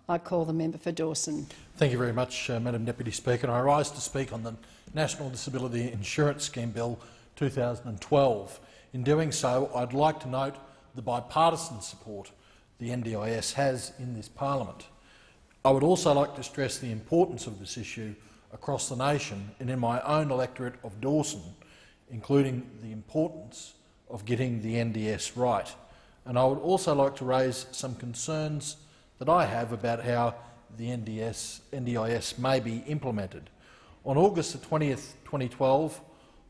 I call the member for Dawson. Thank you very much, Madam Deputy Speaker. I rise to speak on the National Disability Insurance Scheme Bill 2012. In doing so, I'd like to note the bipartisan support the NDIS has in this parliament. I would also like to stress the importance of this issue across the nation and in my own electorate of Dawson, including the importance of getting the NDIS right. And I would also like to raise some concerns that I have about how the NDIS may be implemented. On August the 20th, 2012,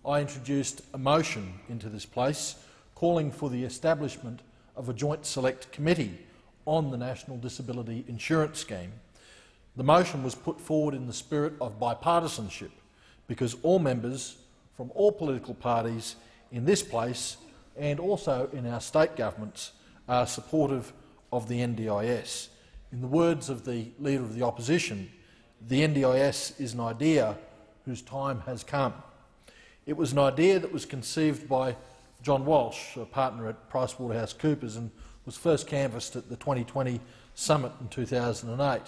I introduced a motion into this place calling for the establishment of a joint select committee on the National Disability Insurance Scheme. The motion was put forward in the spirit of bipartisanship because all members from all political parties in this place and also in our state governments are supportive of the NDIS. In the words of the Leader of the Opposition, the NDIS is an idea whose time has come. It was an idea that was conceived by John Walsh, a partner at PricewaterhouseCoopers, and was first canvassed at the 2020 summit in 2008.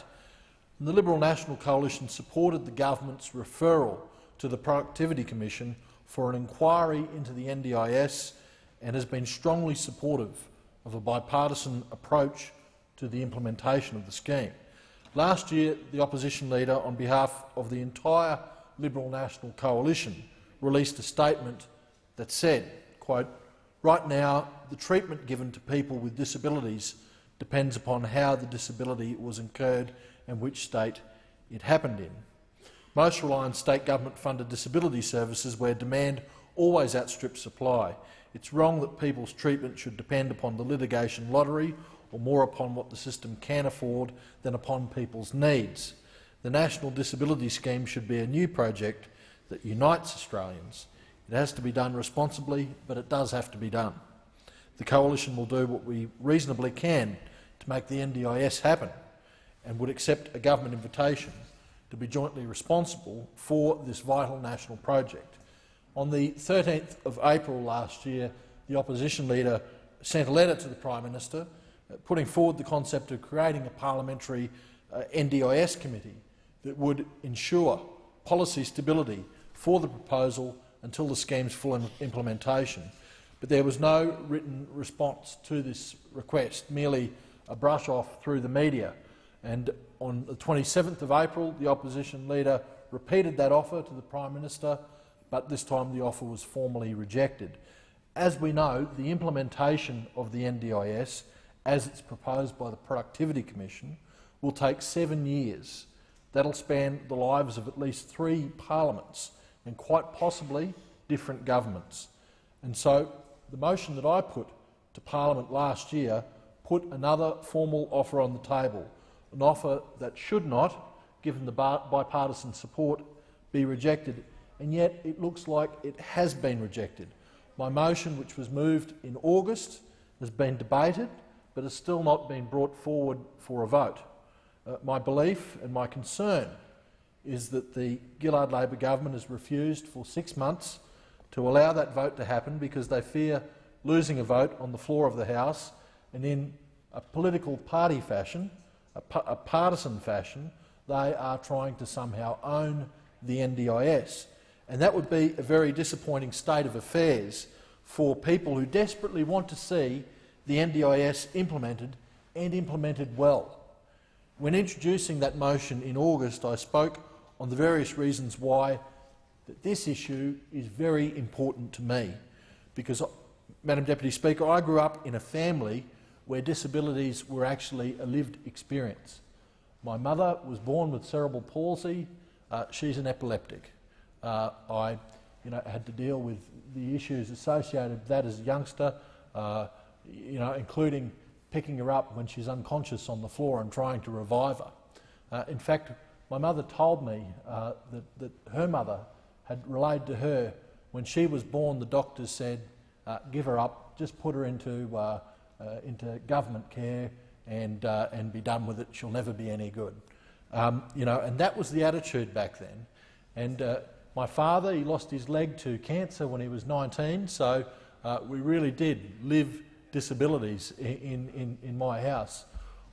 And the Liberal National Coalition supported the government's referral to the Productivity Commission for an inquiry into the NDIS and has been strongly supportive of a bipartisan approach to the implementation of the scheme. Last year, the opposition leader, on behalf of the entire Liberal National Coalition, released a statement that said, quote, "Right now, the treatment given to people with disabilities depends upon how the disability was incurred and which state it happened in. Most rely on state government-funded disability services where demand always outstrips supply. It's wrong that people's treatment should depend upon the litigation lottery or more upon what the system can afford than upon people's needs. The National Disability Scheme should be a new project that unites Australians. It has to be done responsibly, but it does have to be done. The Coalition will do what we reasonably can to make the NDIS happen and would accept a government invitation to be jointly responsible for this vital national project." On the 13th of April last year, the opposition leader sent a letter to the Prime Minister putting forward the concept of creating a parliamentary NDIS committee that would ensure policy stability for the proposal until the scheme's full implementation. But there was no written response to this request, merely a brush-off through the media. And on the 27th of April, the opposition leader repeated that offer to the Prime Minister, but this time the offer was formally rejected. As we know, the implementation of the NDIS, as it's proposed by the Productivity Commission, will take 7 years. That'll span the lives of at least 3 parliaments and quite possibly different governments. And so the motion that I put to Parliament last year put another formal offer on the table, an offer that should not, given the bipartisan support, be rejected, and yet it looks like it has been rejected. My motion, which was moved in August, has been debated but has still not been brought forward for a vote. My belief and my concern is that the Gillard Labor government has refused for 6 months to allow that vote to happen because they fear losing a vote on the floor of the House, and in a political party fashion, a partisan fashion, they are trying to somehow own the NDIS. And that would be a very disappointing state of affairs for people who desperately want to see the NDIS implemented and implemented well. When introducing that motion in August, I spoke on the various reasons why this issue is very important to me, because, Madam Deputy Speaker, I grew up in a family where disabilities were actually a lived experience. My mother was born with cerebral palsy. She's an epileptic. I had to deal with the issues associated with that as a youngster, including picking her up when she's unconscious on the floor and trying to revive her. In fact, my mother told me that her mother had relayed to her when she was born, the doctors said, give her up, just put her into government care and be done with it. She'll never be any good. And that was the attitude back then. And my father, he lost his leg to cancer when he was 19, so we really did live disabilities in my house.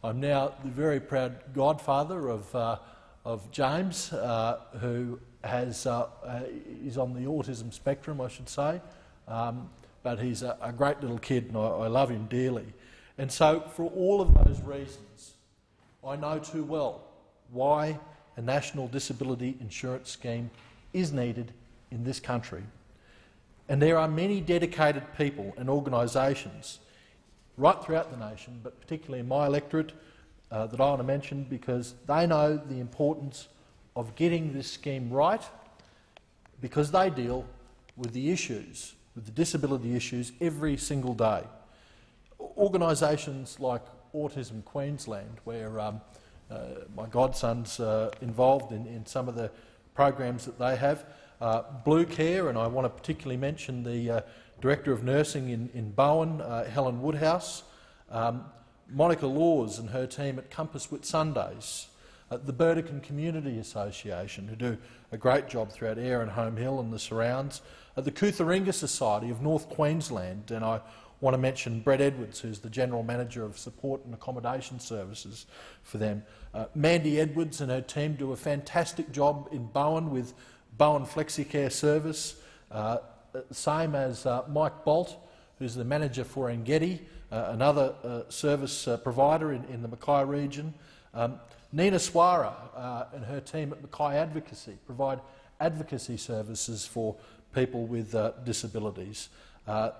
I'm now the very proud godfather of James, who is on the autism spectrum, I should say, but he's a great little kid and I love him dearly. And so for all of those reasons, I know too well why a national disability insurance scheme is needed in this country. And there are many dedicated people and organisations right throughout the nation, but particularly in my electorate, that I want to mention because they know the importance of getting this scheme right, because they deal with the issues, with the disability issues every single day. Organisations like Autism Queensland, where my godson's involved in some of the programs that they have, Blue Care, and I want to particularly mention the Director of Nursing in Bowen, Helen Woodhouse, Monica Laws and her team at Compass Whitsundays, the Burdekin Community Association, who do a great job throughout Ayr and Home Hill and the surrounds, the Kutharinga Society of North Queensland, and I want to mention Brett Edwards, who's the General Manager of Support and Accommodation Services for them. Mandy Edwards and her team do a fantastic job in Bowen with Bowen FlexiCare Service, same as Mike Bolt, who's the Manager for Engedi, another service provider in the Mackay region. Nina Swara and her team at Mackay Advocacy provide advocacy services for people with disabilities.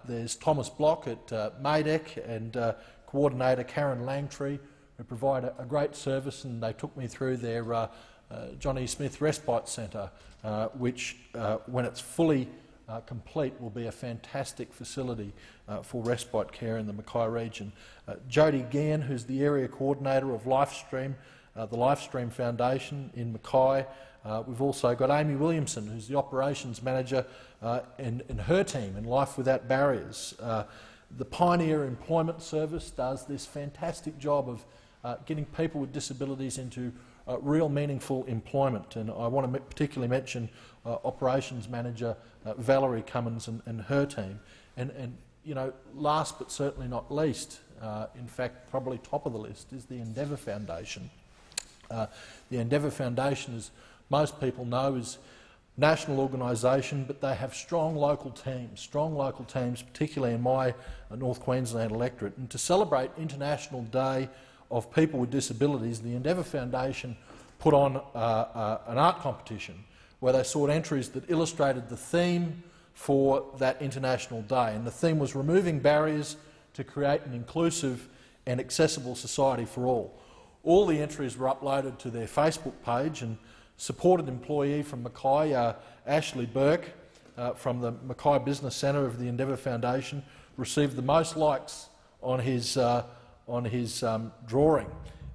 There's Thomas Block at Maidec and Coordinator Karen Langtree, who provide a great service, and they took me through their Johnny Smith Respite Centre, which, when it's fully complete, will be a fantastic facility for respite care in the Mackay region. Jodie Gann, who's the Area Coordinator of Lifestream, the Lifestream Foundation in Mackay. We've also got Amy Williamson, who's the Operations Manager and her team in Life Without Barriers. The Pioneer Employment Service does this fantastic job of getting people with disabilities into real meaningful employment, and I want to particularly mention Operations Manager Valerie Cummins and her team. And you know, last but certainly not least, in fact probably top of the list, is the Endeavour Foundation. The Endeavour Foundation, as most people know, is a national organisation, but they have strong local teams, particularly in my North Queensland electorate. And to celebrate International Day of People with Disabilities, the Endeavour Foundation put on an art competition where they sought entries that illustrated the theme for that International Day. And the theme was removing barriers to create an inclusive and accessible society for all. All the entries were uploaded to their Facebook page, and supported employee from Mackay, Ashley Burke, from the Mackay Business Centre of the Endeavour Foundation, received the most likes on his drawing,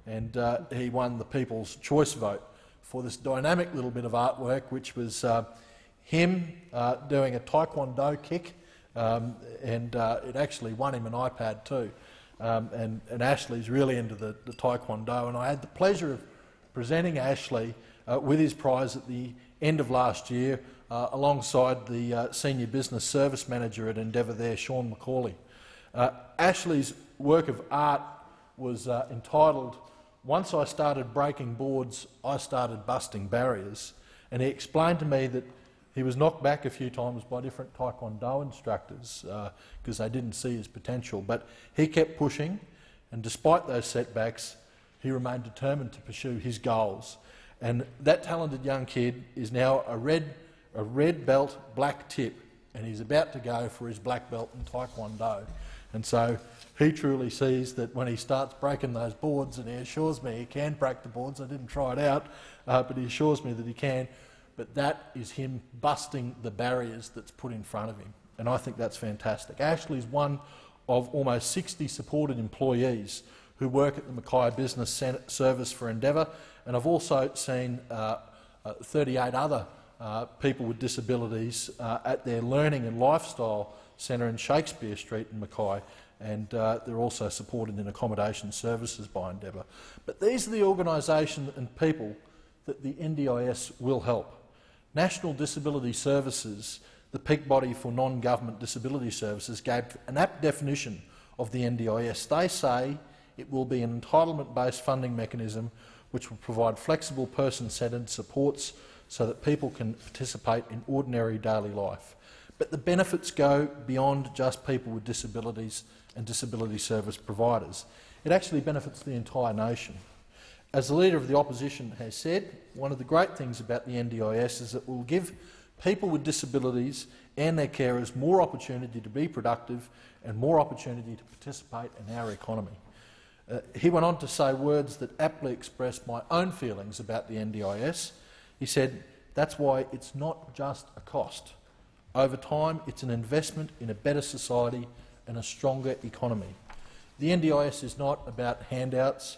and he won the People's Choice vote for this dynamic little bit of artwork, which was him doing a taekwondo kick, and it actually won him an iPad too. And Ashley's really into the taekwondo, and I had the pleasure of presenting Ashley with his prize at the end of last year, alongside the Senior Business Service Manager at Endeavour there, Sean McCauley. Ashley's work of art was entitled "Once I Started Breaking Boards, I Started Busting Barriers," and he explained to me that he was knocked back a few times by different taekwondo instructors because they didn't see his potential, but he kept pushing, and despite those setbacks, he remained determined to pursue his goals. And that talented young kid is now a red belt black tip, and he's about to go for his black belt in taekwondo. And so he truly sees that when he starts breaking those boards, and he assures me he can break the boards, I didn't try it out, but he assures me that he can, but that is him busting the barriers that's put in front of him, and I think that's fantastic. Ashley's one of almost 60 supported employees who work at the Mackay Business Service for Endeavour, and I've also seen 38 other people with disabilities at their Learning and Lifestyle Centre in Shakespeare Street in Mackay, and they're also supported in accommodation services by Endeavour. But these are the organisations and people that the NDIS will help. National Disability Services, the peak body for non-government disability services, gave an apt definition of the NDIS. They say it will be an entitlement-based funding mechanism which will provide flexible, person-centred supports so that people can participate in ordinary daily life. But the benefits go beyond just people with disabilities and disability service providers. It actually benefits the entire nation. As the Leader of the Opposition has said, one of the great things about the NDIS is that it will give people with disabilities and their carers more opportunity to be productive and more opportunity to participate in our economy. He went on to say words that aptly express my own feelings about the NDIS. He said, "That's why it's not just a cost. Over time, it's an investment in a better society and a stronger economy." The NDIS is not about handouts.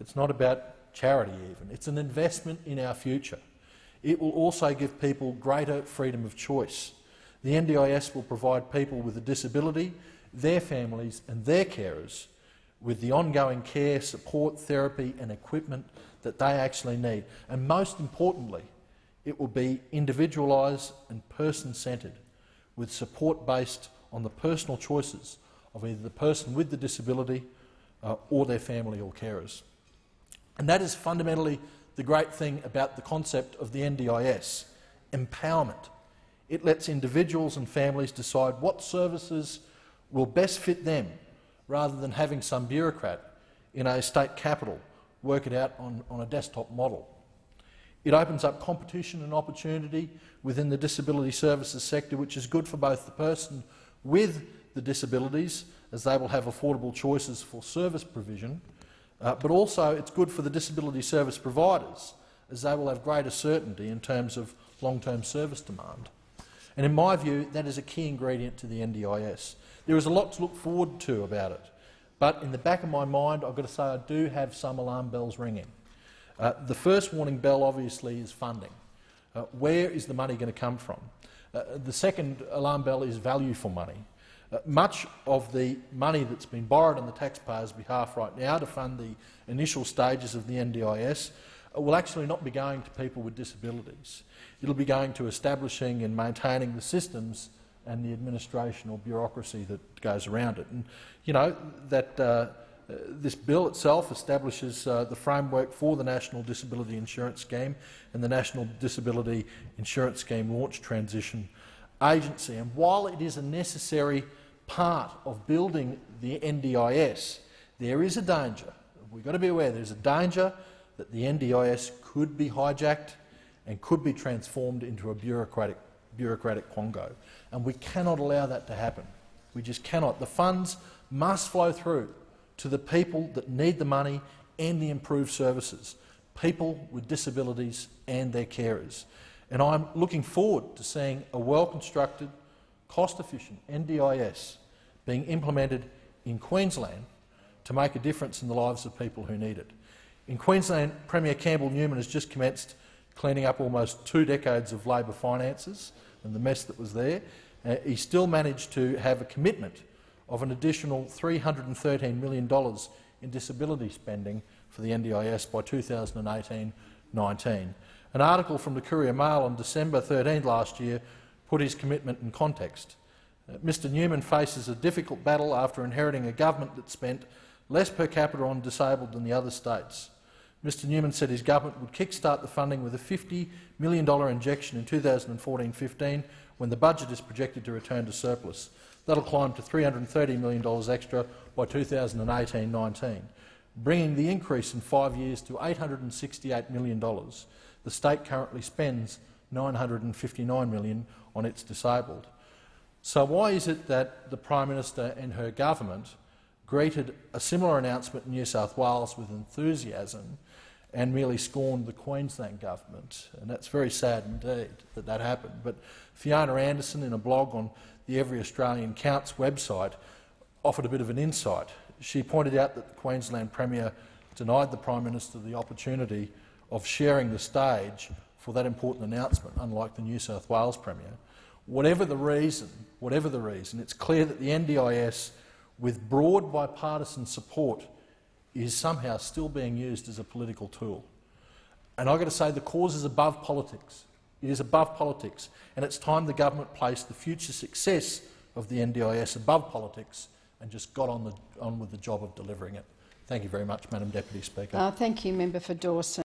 It's not about charity even. It's an investment in our future. It will also give people greater freedom of choice. The NDIS will provide people with a disability, their families and their carers with the ongoing care, support, therapy and equipment that they actually need. And most importantly, it will be individualised and person-centred, with support based on the personal choices of either the person with the disability or their family or carers. And that is fundamentally the great thing about the concept of the NDIS, empowerment. It lets individuals and families decide what services will best fit them, rather than having some bureaucrat in a state capital work it out on a desktop model. It opens up competition and opportunity within the disability services sector, which is good for both the person with the disabilities, as they will have affordable choices for service provision, but also it's good for the disability service providers, as they will have greater certainty in terms of long-term service demand. And in my view, that is a key ingredient to the NDIS. There is a lot to look forward to about it, but in the back of my mind, I've got to say I do have some alarm bells ringing. The first warning bell, obviously, is funding. Where is the money going to come from? The second alarm bell is value for money. Much of the money that's been borrowed on the taxpayers' behalf right now to fund the initial stages of the NDIS will actually not be going to people with disabilities. It will be going to establishing and maintaining the systems and the administration or bureaucracy that goes around it. And you know that this bill itself establishes the framework for the National Disability Insurance Scheme and the National Disability Insurance Scheme Launch Transition Agency. And while it is a necessary part of building the NDIS, there is a danger. We've got to be aware there's a danger that the NDIS could be hijacked and could be transformed into a bureaucratic quango. And we cannot allow that to happen. We just cannot. The funds must flow through to the people that need the money and the improved services, people with disabilities and their carers. And I'm looking forward to seeing a well-constructed, cost-efficient NDIS being implemented in Queensland to make a difference in the lives of people who need it. In Queensland, Premier Campbell Newman has just commenced cleaning up almost 2 decades of Labor finances and the mess that was there. He still managed to have a commitment of an additional $313 million in disability spending for the NDIS by 2018-19. An article from the Courier Mail on December 13 last year put his commitment in context. Mr Newman faces a difficult battle after inheriting a government that spent less per capita on disabled than the other states. Mr Newman said his government would kick-start the funding with a $50 million injection in 2014-15, when the budget is projected to return to surplus. That will climb to $330 million extra by 2018-19, bringing the increase in 5 years to $868 million. The state currently spends $959 million on its disabled. So why is it that the Prime Minister and her government greeted a similar announcement in New South Wales with enthusiasm and merely scorned the Queensland government? And that's very sad indeed that that happened. But Fiona Anderson, in a blog on the Every Australian Counts website, offered a bit of an insight. She pointed out that the Queensland Premier denied the Prime Minister the opportunity of sharing the stage for that important announcement, unlike the New South Wales Premier. Whatever the reason, it's clear that the NDIS, with broad bipartisan support, is somehow still being used as a political tool. And I've got to say the cause is above politics. It is above politics, and it's time the government placed the future success of the NDIS above politics and just got on with the job of delivering it. Thank you very much, Madam Deputy Speaker. Thank you, Member for Dawson.